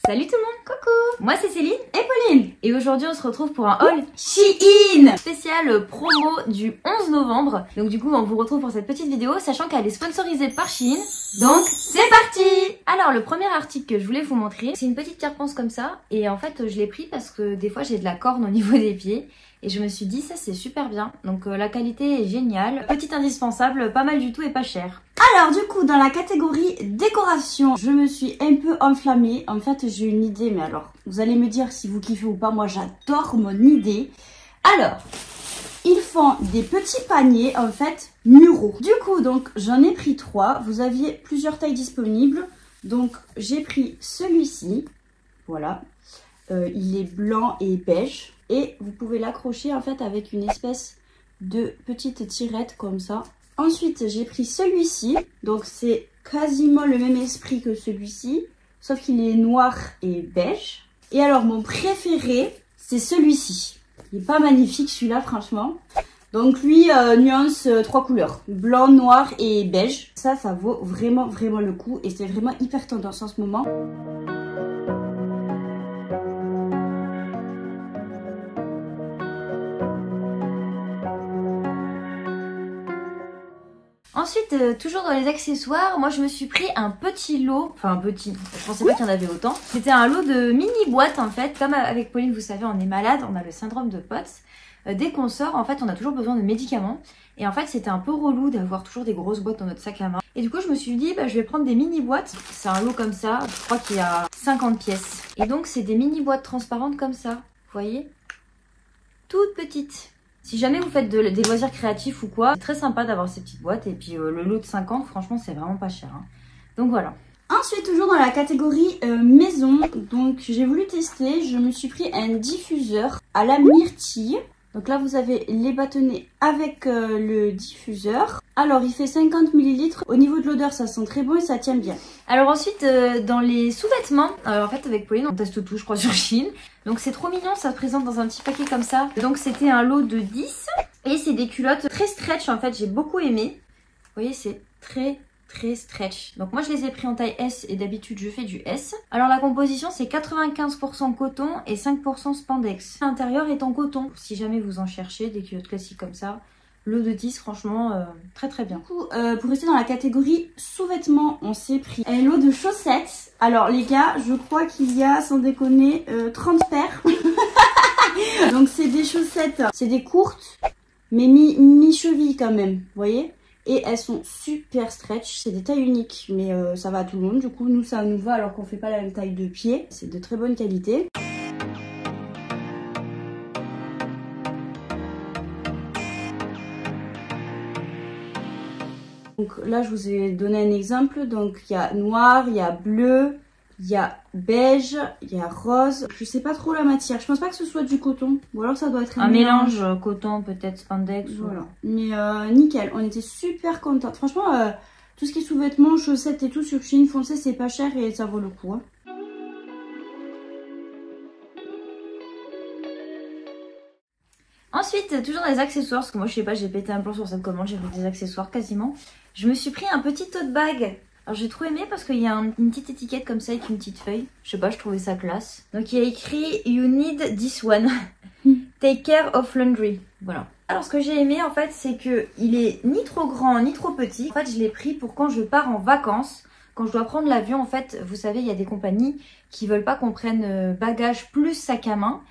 Salut tout le monde, coucou. Moi c'est Céline et Pauline. Et aujourd'hui on se retrouve pour un haul Shein spécial promo du 11 novembre. Donc du coup on vous retrouve pour cette petite vidéo, sachant qu'elle est sponsorisée par Shein. Donc c'est parti. Alors le premier article que je voulais vous montrer, c'est une petite carponce comme ça. Et en fait je l'ai pris parce que des fois j'ai de la corne au niveau des pieds. Et je me suis dit ça c'est super bien. Donc la qualité est géniale. Petit indispensable, pas mal du tout et pas cher. Alors du coup dans la catégorie décoration, je me suis un peu enflammée. En fait j'ai une idée, mais alors vous allez me dire si vous kiffez ou pas. Moi j'adore mon idée. Alors ils font des petits paniers en fait muraux. Du coup donc j'en ai pris 3. Vous aviez plusieurs tailles disponibles. Donc j'ai pris celui-ci. Voilà. Il est blanc et beige. Et vous pouvez l'accrocher en fait avec une espèce de petite tirette comme ça. Ensuite, j'ai pris celui-ci. Donc, c'est quasiment le même esprit que celui-ci. Sauf qu'il est noir et beige. Et alors, mon préféré, c'est celui-ci. Il est pas magnifique celui-là, franchement. Donc, lui, nuance 3 couleurs. Blanc, noir et beige. Ça vaut vraiment le coup. Et c'est vraiment hyper tendance en ce moment. Ensuite, toujours dans les accessoires, moi je me suis pris un petit lot, enfin un petit, je pensais pas qu'il y en avait autant. C'était un lot de mini boîtes en fait, comme avec Pauline vous savez on est malade, on a le syndrome de Potts. Dès qu'on sort en fait on a toujours besoin de médicaments. Et en fait c'était un peu relou d'avoir toujours des grosses boîtes dans notre sac à main. Et du coup je me suis dit bah, je vais prendre des mini boîtes, c'est un lot comme ça, je crois qu'il y a 50 pièces. Et donc c'est des mini boîtes transparentes comme ça, vous voyez, toutes petites. Si jamais vous faites des loisirs créatifs ou quoi, c'est très sympa d'avoir ces petites boîtes. Et puis le lot de 50, franchement, c'est vraiment pas cher. Hein. Donc voilà. Ensuite, toujours dans la catégorie maison, donc j'ai voulu tester. Je me suis pris un diffuseur à la myrtille. Donc là, vous avez les bâtonnets avec le diffuseur. Alors, il fait 50 ml. Au niveau de l'odeur, ça sent très bon et ça tient bien. Alors ensuite, dans les sous-vêtements, en fait, avec Pauline, on teste tout, je crois, sur Shein. Donc c'est trop mignon, ça se présente dans un petit paquet comme ça. Donc c'était un lot de 10. Et c'est des culottes très stretch, en fait, j'ai beaucoup aimé. Vous voyez, c'est très stretch. Donc moi je les ai pris en taille S et d'habitude je fais du S. Alors la composition c'est 95% coton et 5% spandex. L'intérieur est en coton. Si jamais vous en cherchez des culottes classiques comme ça, le de 10 franchement très bien. Du coup pour rester dans la catégorie sous-vêtements, on s'est pris un lot de chaussettes. Alors les gars, je crois qu'il y a sans déconner 30 paires. Donc c'est des chaussettes, c'est des courtes mais mi-cheville quand même, vous voyez. Et elles sont super stretch, c'est des tailles uniques, mais ça va à tout le monde. Du coup, nous, ça nous va alors qu'on fait pas la même taille de pied. C'est de très bonne qualité. Donc là, je vous ai donné un exemple. Donc il y a noir, il y a bleu, il y a beige, il y a rose. Je sais pas trop la matière. Je pense pas que ce soit du coton. Ou alors ça doit être un mélange coton, peut-être spandex. Voilà. Mais nickel. On était super contents. Franchement, tout ce qui est sous-vêtements, chaussettes et tout sur Shein foncé, c'est pas cher et ça vaut le coup. Hein. Ensuite, toujours dans les accessoires, parce que moi je sais pas, j'ai pété un plomb sur cette commande, j'ai pris des accessoires quasiment. Je me suis pris un petit tote bag. Alors j'ai trop aimé parce qu'il y a une petite étiquette comme ça avec une petite feuille. Je sais pas, je trouvais ça classe. Donc il y a écrit You need this one. Take care of laundry. Voilà. Alors ce que j'ai aimé en fait c'est que il est ni trop grand ni trop petit. En fait je l'ai pris pour quand je pars en vacances. Quand je dois prendre l'avion en fait, vous savez il y a des compagnies qui veulent pas qu'on prenne bagage plus sac à main.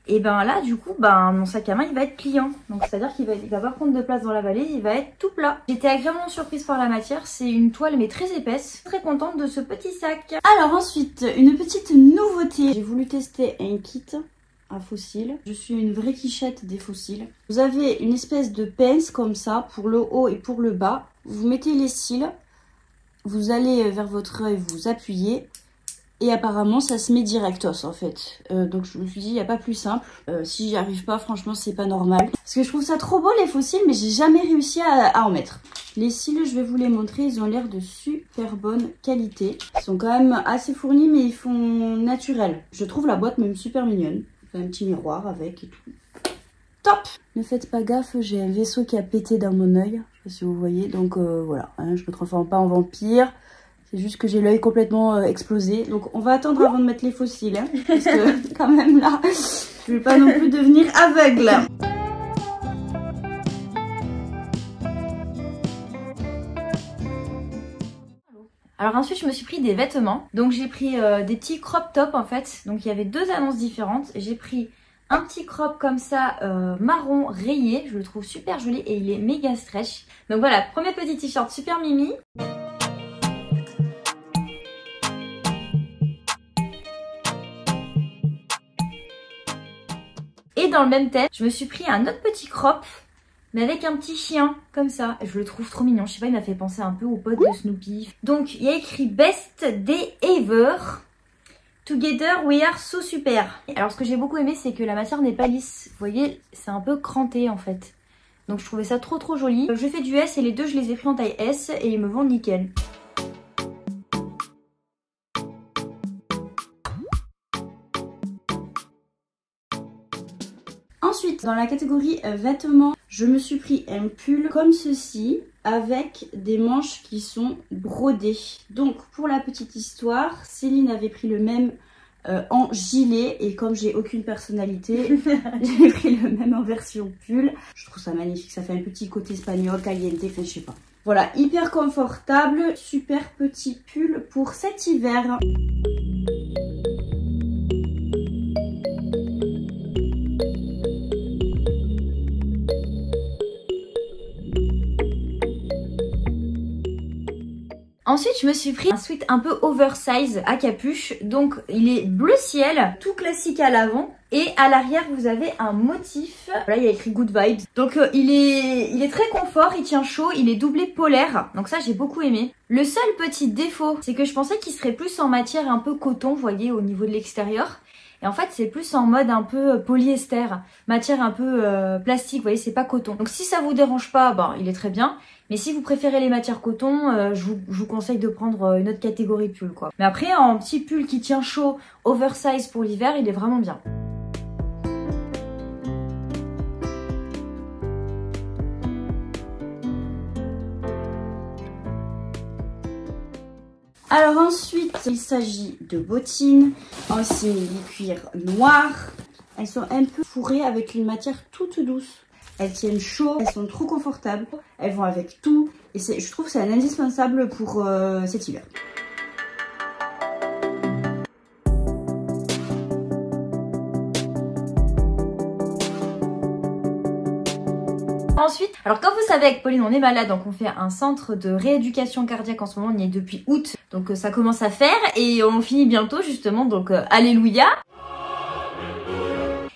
Et ben là du coup mon sac à main il va être pliant. Donc c'est à dire qu'il va pas prendre de place dans la valise, il va être tout plat. J'étais agréablement surprise par la matière, c'est une toile mais très épaisse. Très contente de ce petit sac. Alors ensuite une petite nouveauté. J'ai voulu tester un kit à fossiles. Je suis une vraie quichette des fossiles. Vous avez une espèce de pince comme ça pour le haut et pour le bas. Vous mettez les cils, vous allez vers votre œil, vous appuyez. Et apparemment ça se met directos en fait. Donc je me suis dit il n'y a pas plus simple. Si j'y arrive pas franchement c'est pas normal. Parce que je trouve ça trop beau les fossiles mais j'ai jamais réussi à en mettre. Les cils je vais vous les montrer, ils ont l'air de super bonne qualité. Ils sont quand même assez fournis mais ils font naturel. Je trouve la boîte même super mignonne. Il y a un petit miroir avec et tout. Top! Ne faites pas gaffe, j'ai un vaisseau qui a pété dans mon œil. Je sais pas si vous voyez. Donc voilà, hein, je me transforme pas en vampire. C'est juste que j'ai l'œil complètement explosé. Donc on va attendre avant de mettre les fossiles. Hein, parce que quand même là, je vais pas non plus devenir aveugle. Alors ensuite je me suis pris des vêtements. Donc j'ai pris des petits crop tops en fait. Donc il y avait deux annonces différentes. J'ai pris un petit crop comme ça marron rayé. Je le trouve super joli et il est méga stretch. Donc voilà, premier petit t-shirt super mimi. Et dans le même thème, je me suis pris un autre petit crop, mais avec un petit chien, comme ça. Je le trouve trop mignon. Je sais pas, il m'a fait penser un peu au pote de Snoopy. Donc, il y a écrit Best Day Ever. Together we are so super. Alors, ce que j'ai beaucoup aimé, c'est que la matière n'est pas lisse. Vous voyez, c'est un peu cranté, en fait. Donc, je trouvais ça trop joli. Je fais du S et les deux, je les ai pris en taille S et ils me vont nickel. Ensuite, dans la catégorie vêtements, je me suis pris un pull comme ceci avec des manches qui sont brodées. Donc, pour la petite histoire, Céline avait pris le même en gilet et comme j'ai aucune personnalité, j'ai pris le même en version pull. Je trouve ça magnifique, ça fait un petit côté espagnol, caliente, enfin je sais pas. Voilà, hyper confortable, super petit pull pour cet hiver. Ensuite, je me suis pris un sweat un peu oversize à capuche. Donc, il est bleu ciel, tout classique à l'avant. Et à l'arrière, vous avez un motif. Là, il y a écrit Good Vibes. Donc, il est très confort, il tient chaud, il est doublé polaire. Donc ça, j'ai beaucoup aimé. Le seul petit défaut, c'est que je pensais qu'il serait plus en matière un peu coton, vous voyez, au niveau de l'extérieur. Et en fait, c'est plus en mode un peu polyester, matière un peu plastique, vous voyez, c'est pas coton. Donc si ça vous dérange pas, ben, il est très bien. Mais si vous préférez les matières coton, je vous conseille de prendre une autre catégorie de pull, quoi. Mais après, un petit pull qui tient chaud, oversize pour l'hiver, il est vraiment bien. Alors ensuite, il s'agit de bottines en simili-cuir noir. Elles sont un peu fourrées avec une matière toute douce. Elles tiennent chaud, elles sont trop confortables, elles vont avec tout. Et je trouve que c'est un indispensable pour cet hiver. Ensuite, alors comme vous savez avec Pauline on est malade, donc on fait un centre de rééducation cardiaque en ce moment, on y est depuis août, donc ça commence à faire et on finit bientôt justement, donc alléluia.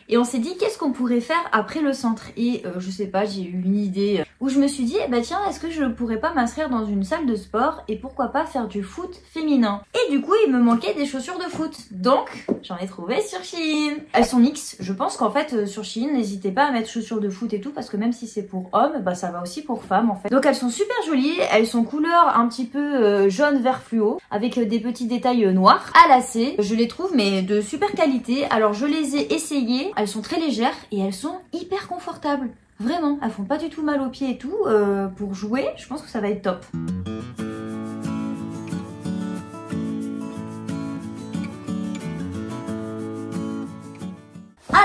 Et on s'est dit qu'est-ce qu'on pourrait faire après le centre. Et je sais pas, j'ai eu une idée où je me suis dit, bah tiens, est-ce que je pourrais pas m'inscrire dans une salle de sport et pourquoi pas faire du foot féminin. Et du coup, il me manquait des chaussures de foot. Donc, j'en ai trouvé sur Shein. Elles sont mixtes. Je pense qu'en fait, sur Shein, n'hésitez pas à mettre chaussures de foot et tout parce que même si c'est pour hommes, bah ça va aussi pour femmes en fait. Donc elles sont super jolies. Elles sont couleur un petit peu jaune vert fluo avec des petits détails noirs à lacets. Je les trouve mais de super qualité. Alors je les ai essayées. Elles sont très légères et elles sont hyper confortables. Vraiment, elles font pas du tout mal aux pieds et tout. Pour jouer, je pense que ça va être top.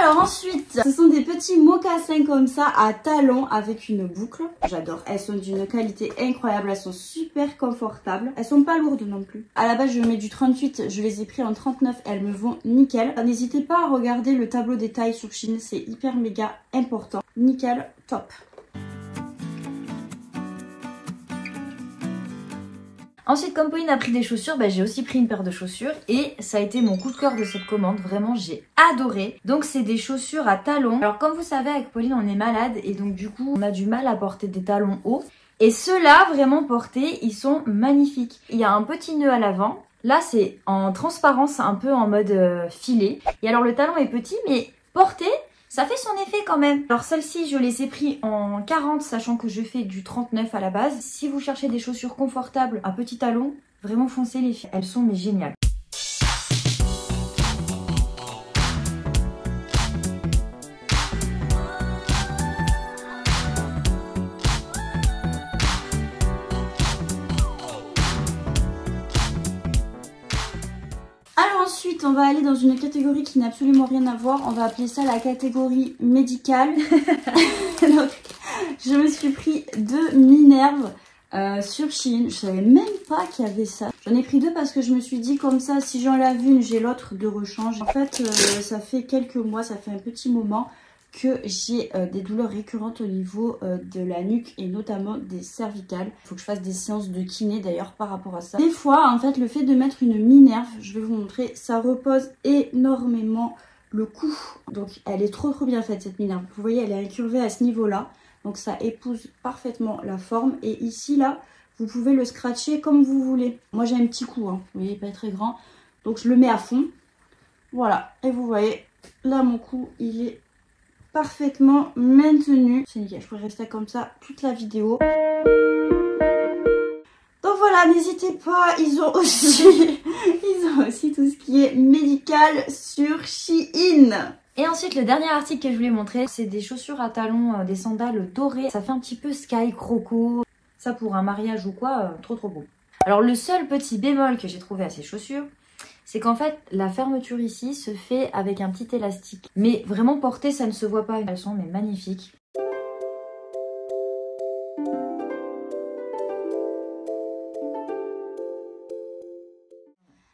Alors ensuite, ce sont des petits mocassins comme ça à talons avec une boucle. J'adore. Elles sont d'une qualité incroyable. Elles sont super confortables. Elles sont pas lourdes non plus. À la base, je mets du 38. Je les ai pris en 39. Elles me vont nickel. N'hésitez pas à regarder le tableau des tailles sur Shein. C'est hyper méga important. Nickel, top. Ensuite, comme Pauline a pris des chaussures, bah, j'ai aussi pris une paire de chaussures et ça a été mon coup de cœur de cette commande. Vraiment, j'ai adoré. Donc, c'est des chaussures à talons. Alors, comme vous savez, avec Pauline, on est malade et donc du coup, on a du mal à porter des talons hauts. Et ceux-là, vraiment portés, ils sont magnifiques. Il y a un petit nœud à l'avant. Là, c'est en transparence, un peu en mode filet. Et alors, le talon est petit, mais porté, ça fait son effet quand même. Alors celles-ci, je les ai pris en 40, sachant que je fais du 39 à la base. Si vous cherchez des chaussures confortables à petits talons, vraiment foncez les filles. Elles sont mais géniales. Ensuite, on va aller dans une catégorie qui n'a absolument rien à voir. On va appeler ça la catégorie médicale. Donc, je me suis pris 2 Minerve sur Shein. Je savais même pas qu'il y avait ça. J'en ai pris 2 parce que je me suis dit comme ça, si j'enlève une, j'ai l'autre de rechange. En fait, ça fait quelques mois, ça fait un petit moment que j'ai des douleurs récurrentes au niveau de la nuque et notamment des cervicales. Il faut que je fasse des séances de kiné d'ailleurs par rapport à ça. Des fois, en fait, le fait de mettre une Minerve, je vais vous montrer, ça repose énormément le cou. Donc, elle est trop bien faite cette Minerve. Vous voyez, elle est incurvée à ce niveau-là. Donc, ça épouse parfaitement la forme. Et ici, là, vous pouvez le scratcher comme vous voulez. Moi, j'ai un petit cou, hein. Vous voyez, pas très grand. Donc, je le mets à fond. Voilà. Et vous voyez, là, mon cou, il est parfaitement maintenu. C'est nickel, je pourrais rester comme ça toute la vidéo. Donc voilà, n'hésitez pas, ils ont aussi tout ce qui est médical sur Shein. Et ensuite, le dernier article que je voulais montrer, c'est des chaussures à talons, des sandales dorées. Ça fait un petit peu sky croco. Ça pour un mariage ou quoi, trop beau. Alors le seul petit bémol que j'ai trouvé à ces chaussures, c'est qu'en fait, la fermeture ici se fait avec un petit élastique. Mais vraiment portées, ça ne se voit pas. Elles sont mais magnifiques.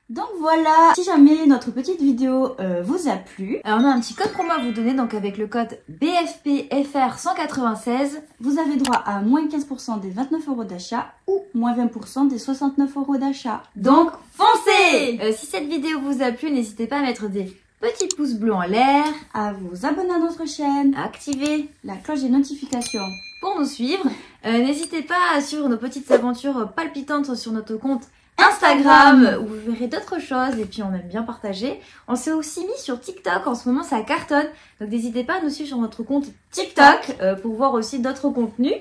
Donc voilà, si jamais notre petite vidéo vous a plu, alors on a un petit code promo à vous donner, donc avec le code BFPFR196, vous avez droit à moins 15% des 29 € d'achat ou moins 20% des 69 € d'achat. Donc foncez. Si cette vidéo vous a plu, n'hésitez pas à mettre des petits pouces bleus en l'air, à vous abonner à notre chaîne, à activer la cloche des notifications pour nous suivre. N'hésitez pas à suivre nos petites aventures palpitantes sur notre compte Instagram, où vous verrez d'autres choses et puis on aime bien partager. On s'est aussi mis sur TikTok, en ce moment ça cartonne, donc n'hésitez pas à nous suivre sur notre compte TikTok pour voir aussi d'autres contenus.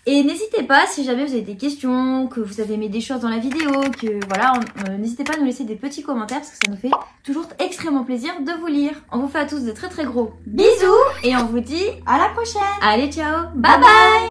Et n'hésitez pas, si jamais vous avez des questions, que vous avez aimé des choses dans la vidéo, que voilà, n'hésitez pas à nous laisser des petits commentaires parce que ça nous fait toujours extrêmement plaisir de vous lire. On vous fait à tous de très gros bisous et on vous dit à la prochaine. Allez, ciao, bye bye.